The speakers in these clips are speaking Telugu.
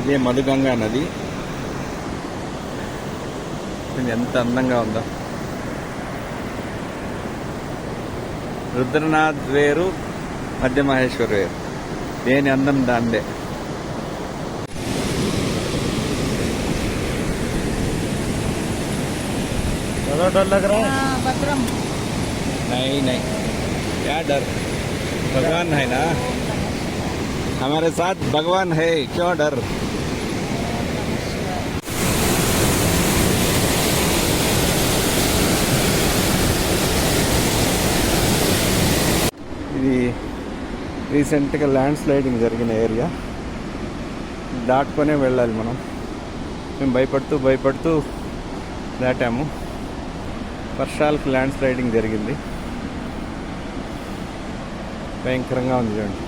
ఇదే మధుగంగా నది. ఎంత అందంగా ఉందో. రుద్రనాథ్ వేరు, మధ్య మహేశ్వర్ వేరు. దేని అందం దాందే. डर लग रहा है? बकरम नहीं नहीं, क्या डर, भगवान है ना हमारे साथ, भगवान है, क्यों डर। ఇది రీసెంట్గా ల్యాండ్ స్లైడింగ్ జరిగిన ఏరియా. దాటుకొనే వెళ్ళాలి మనం. మేము భయపడుతూ దాటాము. వర్షాలకు ల్యాండ్ స్లైడింగ్ జరిగింది. భయంకరంగా ఉంది చూడండి.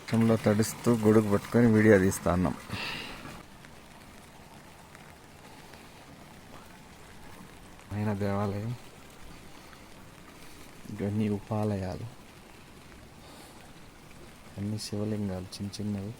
వర్షంలో తడుస్తూ గొడుగు పట్టుకొని వీడియో తీస్తా ఉన్నాం. అయిన దేవాలయం, ఇవన్నీ ఉపాలయాలు, అన్ని శివలింగాలు చిన్న చిన్నవి.